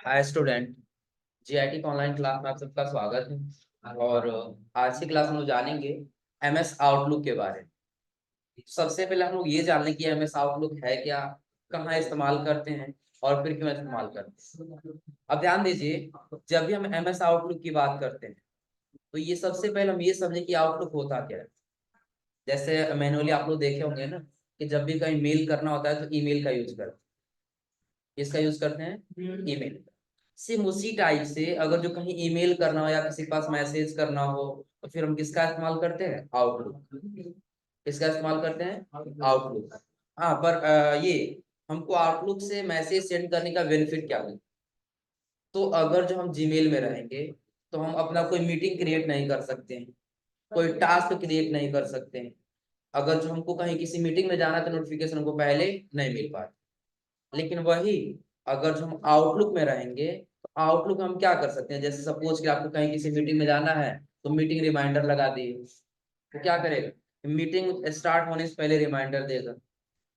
Hi student. GIT का online class में आप सबका स्वागत है। और आज की क्लास में हम जानेंगे एमएस आउटलुक के बारे में। सबसे पहले हम लोग ये जान लें कि एमएस आउटलुक है क्या, कहाँ इस्तेमाल करते हैं और फिर क्यों इस्तेमाल करते हैं। अब ध्यान दीजिए, जब भी हम एमएस आउटलुक की बात करते हैं तो ये सबसे पहले हम ये समझें कि आउटलुक होता क्या है। जैसे मैनुअली आप लोग देखे होंगे ना कि जब भी कहीं मेल करना होता है तो ईमेल का यूज करते हैं। इसका यूज करते हैं ईमेल। सेम उसी टाइप से अगर जो कहीं ईमेल करना हो या किसी के पास मैसेज करना हो तो फिर हम किसका इस्तेमाल करते हैं, आउटलुक। किसका इस्तेमाल करते हैं, आउटलुक। हाँ, पर ये हमको आउटलुक से मैसेज सेंड करने का बेनिफिट क्या है। तो अगर जो हम जीमेल में रहेंगे तो हम अपना कोई मीटिंग क्रिएट नहीं कर सकते हैं, कोई टास्क क्रिएट नहीं कर सकते हैं। अगर जो हमको कहीं किसी मीटिंग में जाना है तो नोटिफिकेशन हमको पहले नहीं मिल पाता। लेकिन वही अगर जो हम आउटलुक में रहेंगे तो आउटलुक हम क्या कर सकते हैं। जैसे सपोज कि आपको कहीं किसी मीटिंग में जाना है तो मीटिंग रिमाइंडर लगा दिए, तो क्या करेगा, मीटिंग स्टार्ट होने से पहले रिमाइंडर देगा।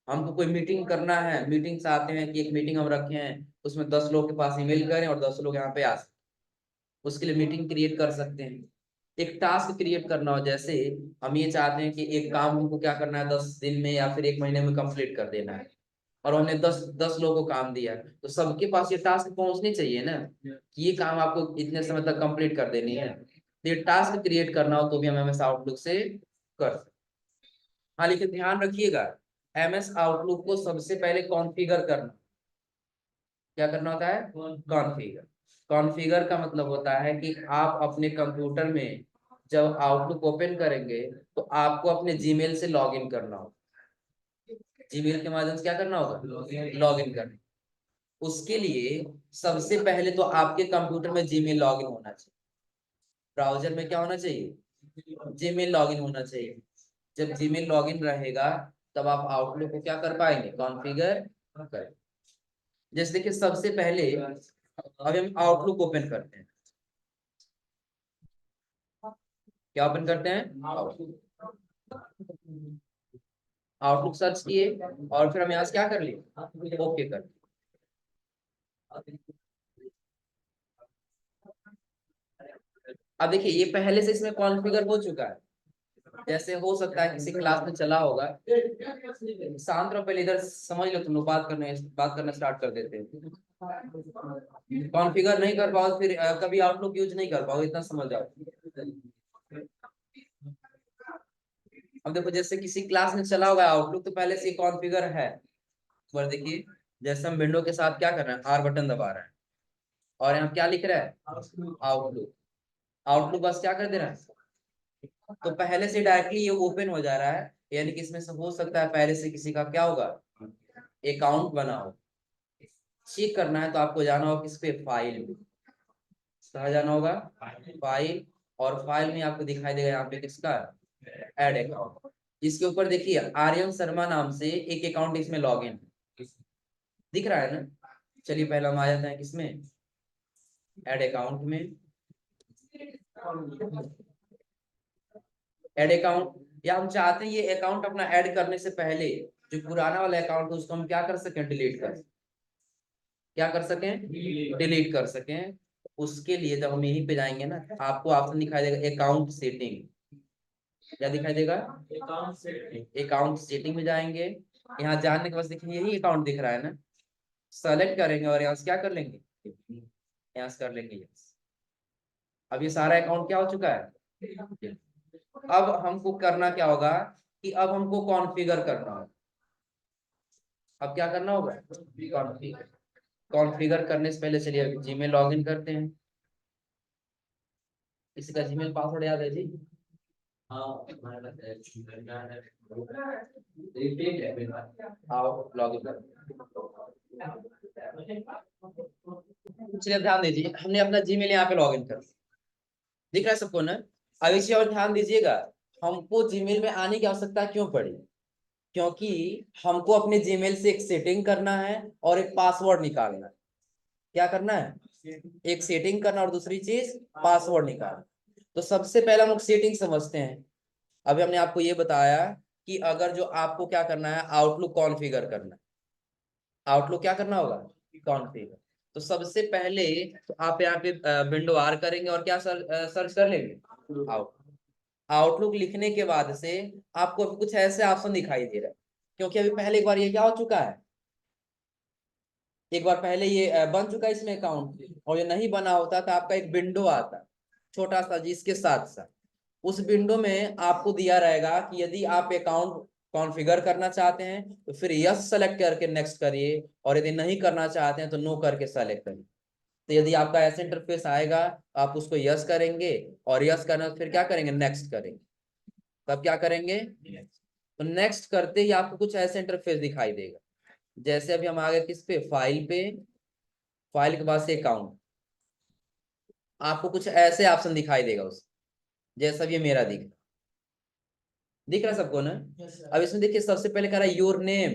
हमको कोई मीटिंग करना है, मीटिंग से आते हैं कि एक मीटिंग हम रखे हैं, उसमें 10 लोग के पास ईमेल करें और 10 लोग यहाँ पे आ सकते, उसके लिए मीटिंग क्रिएट कर सकते हैं। एक टास्क क्रिएट करना हो, जैसे हम ये चाहते हैं कि एक काम हमको क्या करना है 10 दिन में या फिर एक महीने में कंप्लीट कर देना है, और हमने दस दस लोगों को काम दिया है, तो सबके पास ये टास्क पहुंचनी चाहिए ना कि ये काम आपको इतने समय तक कंप्लीट कर देनी है। तो ये टास्क क्रिएट करना हो तो भी हम एमएस आउटलुक से कर सकते। हाँ, लेकिन ध्यान रखिएगा, एमएस आउटलुक को सबसे पहले कॉन्फ़िगर करना। क्या करना होता है, कॉन्फ़िगर। कॉन्फ़िगर का मतलब होता है कि आप अपने कंप्यूटर में जब आउटलुक ओपन करेंगे तो आपको अपने जीमेल से लॉग इन करना होगा। जीमेल के माध्यम से क्या करना होगा, लॉग इन करना। उसके लिए सबसे पहले तो आपके कंप्यूटर में जीमेल लॉगिन होना चाहिए। ब्राउजर में क्या होना चाहिए, जीमेल लॉगिन होना चाहिए। जब जीमेल लॉगिन रहेगा तब आप आउटलुक को क्या कर पाएंगे, कॉन्फ़िगर कर। जैसे देखिए, सबसे पहले अभी हम आउटलुक ओपन करते हैं। क्या ओपन करते हैं, आउटलुक। आउटलुक सर्च किए और फिर हम यहाँ से क्या कर लिए, ओके कर। अब देखिए, ये पहले से इसमें कॉन्फ़िगर हो चुका है। जैसे हो सकता है किसी क्लास में चला होगा, शांत रहो, पहले इधर समझ लो, तुम लोग बात करना स्टार्ट कर देते हैं। कॉन्फ़िगर नहीं कर पाओ फिर कभी आउटलुक यूज नहीं कर पाओ, इतना समझ जाओ। अब देखो, जैसे किसी क्लास में चला होगा आउटलुक तो पहले से कॉन्फ़िगर है। पर देखिए, जैसे हम विंडो के साथ क्या कर रहे हैं, आर बटन दबा रहे हैं और यहाँ क्या लिख रहा है, आउटलुक। आउटलुक बस क्या कर दे रहा है, तो पहले से डायरेक्टली ये ओपन हो जा रहा है। यानी कि इसमें से हो सकता है पहले से किसी का क्या होगा, अकाउंट बना हो। चेक करना है तो आपको जाना होगा किस पे, फाइल में। कहाँ जाना होगा, फाइल। और फाइल में आपको दिखाई देगा यहाँ पे किसका, ऐड अकाउंट। इसके ऊपर देखिए आर्यन शर्मा नाम से एक अकाउंट इसमें लॉग इन दिख रहा है ना। चलिए पहले हम आ जाते हैं किसमें, ऐड अकाउंट में। ऐड अकाउंट, या हम चाहते हैं ये अकाउंट अपना ऐड करने से पहले जो पुराना वाला अकाउंट है उसको हम क्या कर सकें, डिलीट कर, क्या कर सकें, डिलीट कर सकें। उसके लिए जब हम यहीं पे जाएंगे ना, आपको ऑप्शन दिखाई देगा अकाउंट सेटिंग। क्या दिखाई देगा, अकाउंट सेटिंग में जाएंगे। यहाँ जाने के बाद देखिए यही अकाउंट दिख रहा है ना, सेलेक्ट करेंगे और यहाँ से क्या कर लेंगे, यहाँ से कर लेंगे यस। अब ये सारा अकाउंट क्या हो चुका है। अब हमको करना क्या होगा कि अब हमको कॉन्फ़िगर करना होगा। अब क्या करना होगा, कॉन्फ़िगर। कॉन्फ़िगर करने से पहले चलिए जीमेल लॉगिन करते हैं। किसी का जीमेल पासवर्ड याद है जी, आओ लॉगिन कर। चलिए ध्यान दीजिए, हमने अपना जीमेल यहाँ पे लॉगिन कर दिख रहा है सबको ना। अब इसे और ध्यान दीजिएगा, हमको जीमेल में आने की आवश्यकता क्यों पड़ी, क्योंकि हमको अपने जीमेल से एक सेटिंग करना है और एक पासवर्ड निकालना है। क्या करना है, एक सेटिंग करना और दूसरी चीज पासवर्ड निकालना। तो सबसे पहले हम लोग सेटिंग समझते हैं। अभी हमने आपको ये बताया कि अगर जो आपको क्या करना है, आउटलुक कॉन्फ़िगर करना है। आउटलुक क्या करना होगा, कॉन्फ़िगर। तो सबसे पहले तो आप यहाँ पे विंडो आर करेंगे और क्या सर्च कर लेंगे, आउट। आउटलुक लिखने के बाद से आपको अभी कुछ ऐसे ऑप्शन दिखाई दे रहा है, क्योंकि अभी पहले एक बार ये क्या हो चुका है, एक बार पहले ये बन चुका है इसमें अकाउंट, और ये नहीं बना होता तो आपका एक विंडो आता छोटा सा जिसके साथ साथ उस विंडो में आपको दिया रहेगा कि यदि आप अकाउंट कॉन्फ़िगर करना चाहते हैं तो फिर यस सेलेक्ट करके नेक्स्ट करिए, और यदि नहीं करना चाहते हैं तो नो करके सेलेक्ट करिए। तो यदि आपका ऐसे इंटरफेस आएगा आप उसको यस करेंगे, और यस करना फिर क्या करेंगे, नेक्स्ट करेंगे। तब क्या करेंगे, तो नेक्स्ट करते ही आपको कुछ ऐसे इंटरफेस दिखाई देगा। जैसे अभी हम आ गए किस पे, फाइल पे, फाइल के बाद से अकाउंट, आपको कुछ ऐसे ऑप्शन दिखाई देगा उस, जैसा भी ये मेरा दिख रहा है सबको ना। अब इसमें देखिए सबसे पहले कह रहा है योर नेम,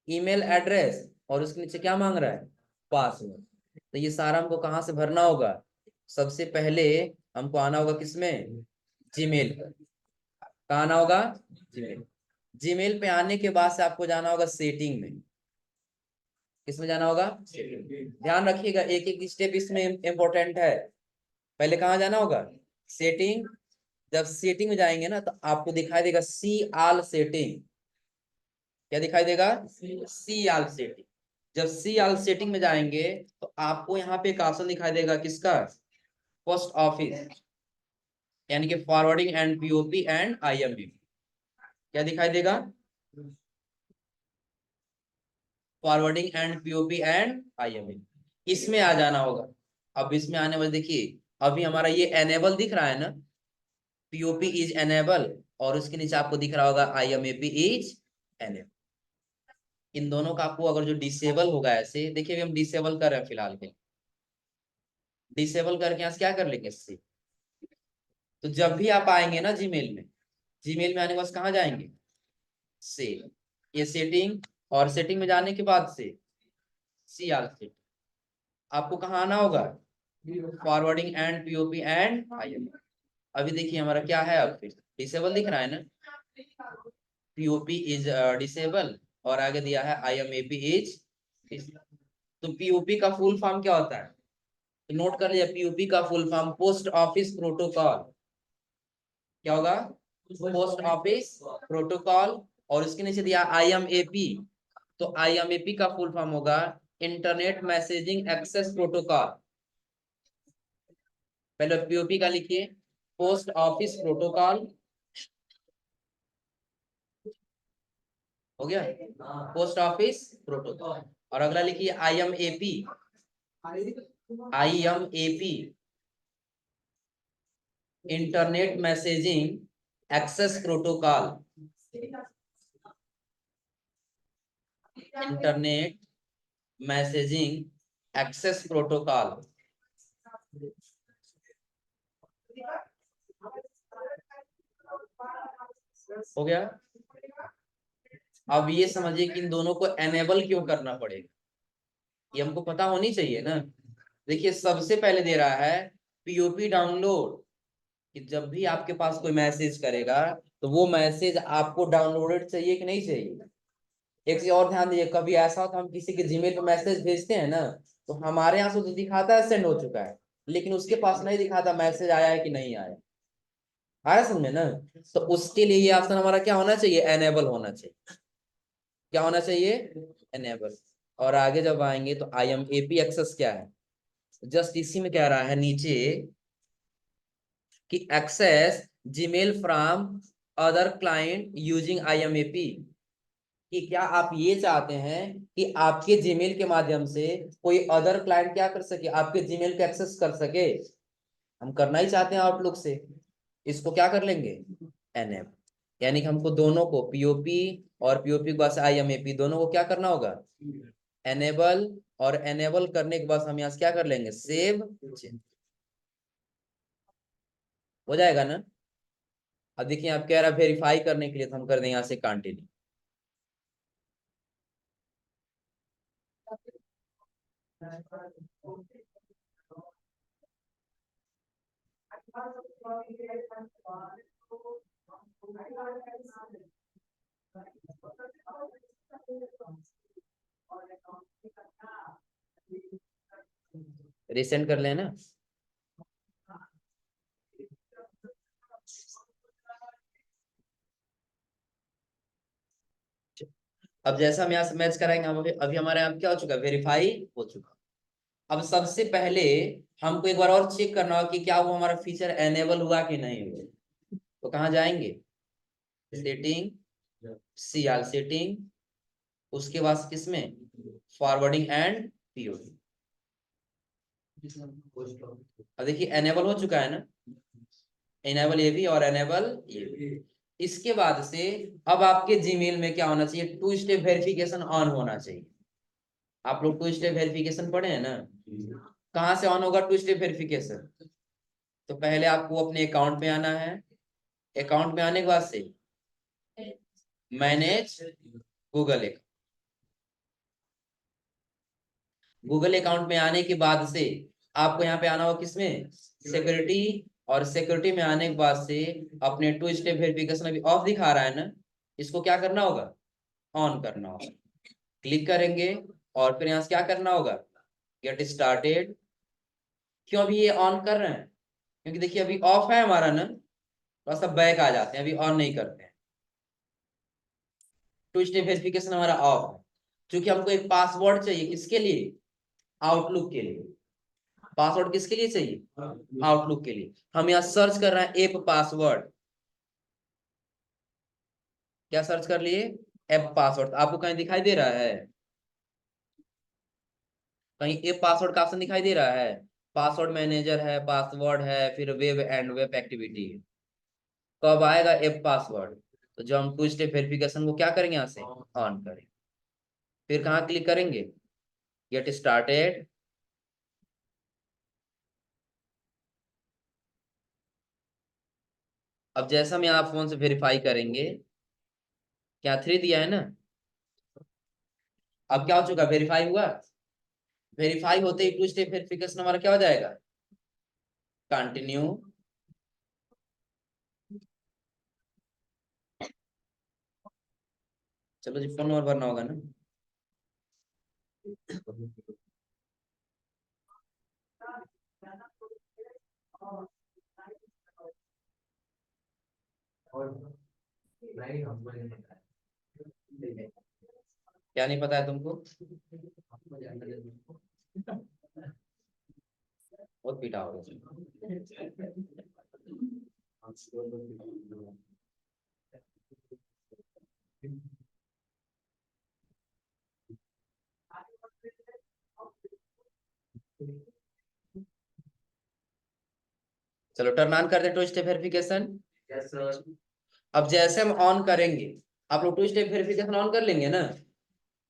ईमेल एड्रेस, और उसके नीचे क्या मांग रहा है, पासवर्ड। तो ये सारा हमको कहाँ से भरना होगा, सबसे पहले हमको आना होगा किसमें, जीमेल पर। कहाँ आना होगा, जीमेल। जीमेल पे आने के बाद से आपको जाना होगा सेटिंग में। किसमें जाना होगा, ध्यान रखिएगा एक एक स्टेप इसमें इंपॉर्टेंट है। पहले कहाँ जाना होगा, सेटिंग। जब सेटिंग में जाएंगे ना तो आपको दिखाई देगा सी आल सेटिंग। क्या दिखाई देगा, सी आल सेटिंग। जब सी आल सेटिंग में जाएंगे तो आपको यहाँ पे एक ऑप्शन दिखाई देगा किसका, पोस्ट ऑफिस, यानी कि forwarding and POP and IMP. क्या दिखाई देगा, forwarding and POP and IMP, इसमें आ जाना होगा। अब इसमें आने वाले देखिए अभी हमारा ये एनेबल दिख रहा है ना, पीओपी इज एनेबल, और उसके नीचे आपको दिख रहा होगा आईएमएपी इज एनेबल। इन दोनों का आपको अगर जो डिसेबल होगा, ऐसे देखिए अभी हम डिसेबल कर रहे हैं फिलहाल के, डिसेबल करके यहाँ से क्या कर लेंगे इससे। तो जब भी आप आएंगे ना जीमेल में, जीमेल में आने के बाद कहाँ जाएंगे, से, ये सेटिंग, और सेटिंग में जाने के बाद से सी आल सेटिंग, आपको कहाँ आना होगा, forwarding and POP and IMAP. अभी देखिए हमारा क्या है, अब फिर डिसेबल दिख रहा है ना, पीओपी इज डिसेबल, और आगे दिया है आईएमएपी इज। तो पीओपी का फुल फॉर्म क्या होता है, तो नोट कर लिया, पीओपी का full form post office protocol. क्या होगा, पोस्ट ऑफिस प्रोटोकॉल, और उसके नीचे दिया आईएमएपी। तो आईएमएपी का फुल फॉर्म होगा इंटरनेट मैसेजिंग एक्सेस प्रोटोकॉल। पहले पीओपी का लिखिए, पोस्ट ऑफिस प्रोटोकॉल, हो गया, पोस्ट ऑफिस प्रोटोकॉल। और अगला लिखिए IMAP, IMAP internet messaging access protocol, internet messaging access protocol. हो गया। अब ये समझिए कि इन दोनों को एनेबल क्यों करना पड़ेगा, ये हमको पता होनी चाहिए ना। देखिए सबसे पहले दे रहा है पीओपी डाउनलोड, कि जब भी आपके पास कोई मैसेज करेगा तो वो मैसेज आपको डाउनलोडेड चाहिए कि नहीं चाहिए। एक चीज और ध्यान दीजिए, कभी ऐसा होता है हम किसी के जीमेल पे मैसेज भेजते हैं ना, तो हमारे यहाँ से तो दिखाता है सेंड हो चुका है, लेकिन उसके पास नहीं दिखाता मैसेज आया है कि नहीं आया। आया समझ में ना। तो उसके लिए ये ऑप्शन हमारा क्या होना चाहिए, एनेबल होना चाहिए। क्या होना चाहिए, एनेबल। और आगे जब आएंगे तो आईएमएपी एक्सेस क्या है, जस्ट इसी में कह रहा है नीचे कि access Gmail from other client using IMAP, कि क्या आप ये चाहते हैं कि आपके जीमेल के माध्यम से कोई अदर क्लाइंट क्या कर सके, आपके जीमेल को एक्सेस कर सके। हम करना ही चाहते हैं आउटलुक से, इसको क्या कर लेंगे, एनेबल। यानी कि हमको दोनों को पीओपी और पीओपी के बाद आईएमएपी दोनों को क्या करना होगा, एनेबल। और एनेबल करने के बाद हम यहाँ से क्या कर लेंगे, सेव चेंज। हो जाएगा ना। अब देखिए आप कह रहा है वेरीफाई करने के लिए, तो हम कर दें यहाँ से कंटिन्यू। रिसेंड कर लेना। अब जैसा हम यहाँ से मैच कराएंगे, हम अभी हमारे यहाँ क्या हो चुका है, वेरीफाई हो चुका। अब सबसे पहले हमको एक बार और चेक करना होगा कि क्या वो हमारा फीचर एनेबल हुआ कि नहीं हुआ। तो कहाँ जाएंगे, सेटिंग, सीआर सेटिंग, उसके बाद किसमें, फॉरवर्डिंग एंड पीओडी। अब देखिए एनेबल हो चुका है ना, एनेबल ये भी और एनेबल ये भी। इसके बाद से अब आपके जीमेल में क्या होना चाहिए, टू स्टेप वेरिफिकेशन ऑन होना चाहिए। आप लोग टू स्टेप वेरिफिकेशन पढ़े हैं ना, कहाँ से ऑन होगा टू स्टेप वेरिफिकेशन। तो पहले आपको अपने अकाउंट में आना है, अकाउंट में आने के बाद से manage Google account, Google account में आने के बाद से आपको यहाँ पे आना होगा किसमें, सिक्योरिटी, और सिक्योरिटी में आने के बाद से अपने टू स्टेप वेरिफिकेशन अभी ऑफ दिखा रहा है ना, इसको क्या करना होगा, ऑन करना होगा। क्लिक करेंगे और फिर यहाँ से क्या करना होगा, गेट स्टार्टेड। क्यों अभी ये ऑन कर रहे हैं, क्योंकि देखिए अभी ऑफ है हमारा ना, थोड़ा सा बैक आ जाते हैं, अभी ऑन नहीं करते हैं। टू स्टेप वेरिफिकेशन हमारा ऑफ है, क्योंकि हमको एक पासवर्ड चाहिए, किसके लिए, आउटलुक के लिए। पासवर्ड किसके लिए चाहिए, आउटलुक के लिए। हम यहाँ सर्च कर रहे हैं एप पासवर्ड, क्या सर्च कर लिए, एप पासवर्ड। आपको कहीं दिखाई दे रहा है, कहीं एप पासवर्ड का ऑप्शन दिखाई दे रहा है, पासवर्ड मैनेजर है, पासवर्ड है, फिर वेब एंड वेब एक्टिविटी है। कब आएगा एप पासवर्ड, तो जो हम टू स्टेप वेरिफिकेशन को क्या करेंगे, यहाँ से ऑन करेंगे। फिर कहाँ क्लिक करेंगे, गेट स्टार्टेड। अब जैसा हम यहाँ फोन से वेरीफाई करेंगे, क्या 3 दिया है ना, अब क्या हो चुका, वेरीफाई हुआ। वेरीफाई होते ही टू स्टेप वेरिफिकेशन हमारा क्या हो जाएगा, कंटिन्यू। चलो जी, फोन नंबर भरना होगा ना। क्या नहीं पता है तुमको, बहुत पीटा होगा। चलो टर्न ऑन कर दे टू स्टेप वेरिफिकेशन। अब जैसे हम ऑन करेंगे, आप लोग टू स्टेप वेरिफिकेशन ऑन कर लेंगे ना।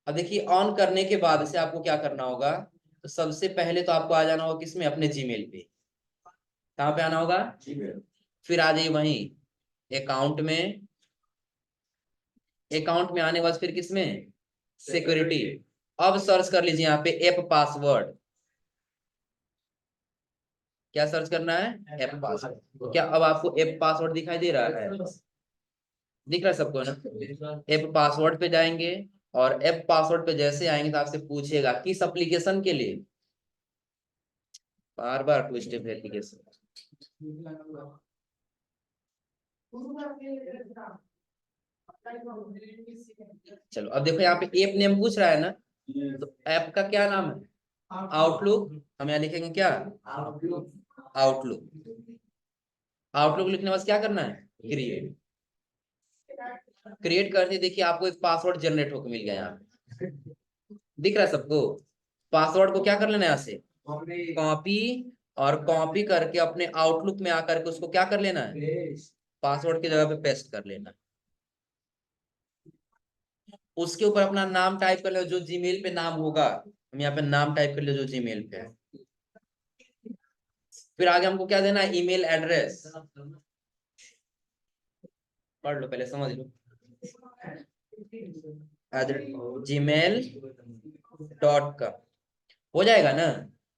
अब देखिए ऑन करने के बाद से आपको क्या करना होगा, तो सबसे पहले तो आपको आ जाना होगा किसमें, अपने जीमेल पे। कहाँ पे आना होगा, फिर आ जाइए वहीं अकाउंट में, अकाउंट में आने के बाद फिर किसमें, सिक्योरिटी। अब सर्च कर लीजिए यहाँ पे एप पासवर्ड। क्या सर्च करना है, एप पासवर्ड। तो क्या अब आपको एप पासवर्ड दिखाई दे रहा है, दिख रहा है सबको ना। एप पासवर्ड पे जाएंगे, और एप पासवर्ड पे जैसे आएंगे तो आपसे पूछेगा किस एप्लीकेशन के लिए, बार बार टू स्टेप वेरिफिकेशन। चलो अब देखो यहाँ पे ऐप नेम पूछ रहा है ना, तो ऐप का क्या नाम है, आउटलुक। हम यहाँ लिखेंगे क्या, आउटलुक। आउटलुक लिखने के बाद क्या करना है, क्रिएट। क्रिएट करते देखिए आपको एक पासवर्ड जनरेट होकर मिल गया यहाँ पे, दिख रहा है सबको। पासवर्ड को क्या कर लेना है, यहाँ से कॉपी, और कॉपी करके अपने आउटलुक में आकर के उसको क्या कर लेना है, पासवर्ड की जगह पे पेस्ट कर लेना। उसके ऊपर अपना नाम टाइप कर ले, जो जीमेल पे नाम होगा, हम यहाँ पे नाम टाइप कर ले जो जीमेल पे है। फिर आगे हमको क्या देना है, ईमेल एड्रेस। पढ़ लो पहले, समझ लो। gmail.com हो जाएगा ना,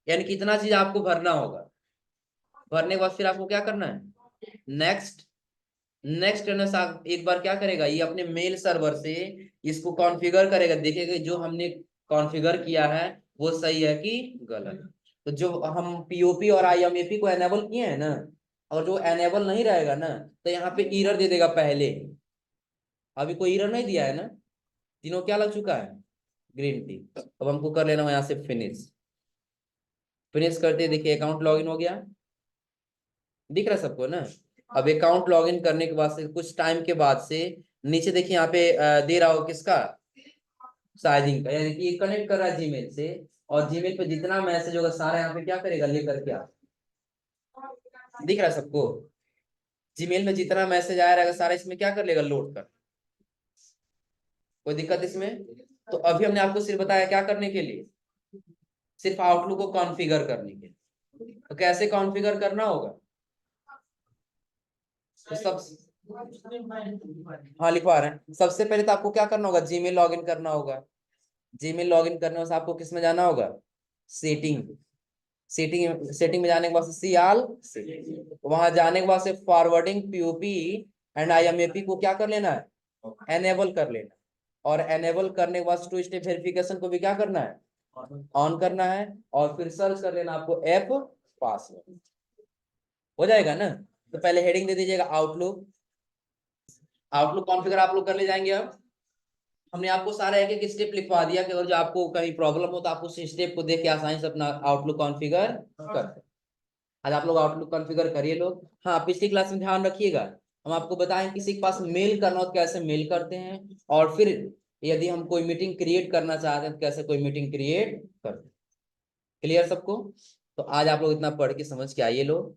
यानी कि इतना चीज आपको भरना होगा। भरने के बाद फिर आपको क्या करना है, नेक्स्ट। नेक्स्ट करने से एक बार क्या करेगा, ये अपने मेल सर्वर से इसको कॉन्फ़िगर करेगा, देखेगा जो हमने कॉन्फ़िगर किया है वो सही है कि गलत। तो तो जो हम पीओपी और आईएमएपी को एनेबल किए हैं ना, और जो एनेबल नहीं रहेगा ना तो यहाँ पे एरर दे देगा पहले। अभी कोई एरर नहीं दिया है ना, तीनों क्या लग चुका है, ग्रीन टी। अब हमको कर लेना यहाँ से फिनिश। फिनिश करते देखिए अकाउंट लॉगिन हो गया, दिख रहा है सबको ना। अब अकाउंट लॉगिन करने के बाद से कुछ टाइम के बाद से नीचे देखिए यहाँ पे दे रहा हो किसका, साइजिंग का, यानी कि कनेक्ट कर रहा है जीमेल से। और जीमेल पे जितना मैसेज होगा सारा यहाँ पे क्या करेगा, लेकर के आ, दिख रहा है सबको। जीमेल में जितना मैसेज आया रहेगा सारा इसमें क्या कर लेगा, लोड कर। कोई दिक्कत इसमें? तो अभी हमने आपको सिर्फ बताया क्या करने के लिए, सिर्फ आउटलुक को कॉन्फ़िगर करने के लिए। तो कैसे कॉन्फ़िगर करना होगा, तो सब, हाँ लिखवा रहे हैं। सबसे पहले तो आपको क्या करना होगा, जीमेल लॉगिन करना होगा। जीमेल लॉगिन करने से आपको किस में जाना होगा, सेटिंग। सेटिंग में जाने के बाद से सियाल, वहां जाने के बाद से फॉरवर्डिंग पीओपी एंड आईएमएपी को क्या कर लेना है, एनेबल कर लेना। और एनेबल करने के बाद टू स्टेप वेरिफिकेशन को भी क्या करना है, ऑन करना है। और फिर सर्च कर लेना आपको ऐप पासवर्ड, हो जाएगा ना। तो पहले हेडिंग दे दीजिएगा आउटलुक। आउटलुक कॉन्फ़िगर आप लोग कर ले जाएंगे। अब हमने आपको सारा एक एक स्टेप लिखवा दिया कि अगर जो आपको कहीं प्रॉब्लम हो तो आप उस स्टेप को देख के आसानी से अपना आउटलुक कॉन्फ़िगर कर। आज आप लोग आउटलुक कॉन्फ़िगर करिए लोग। हाँ पिछली क्लास में ध्यान रखिएगा, हम आपको बताएं किसी के पास मेल करना हो तो कैसे मेल करते हैं, और फिर यदि हम कोई मीटिंग क्रिएट करना चाहते हैं तो कैसे कोई मीटिंग क्रिएट करते हैं। क्लियर सबको? तो आज आप लोग इतना पढ़ के समझ के आइए लोग।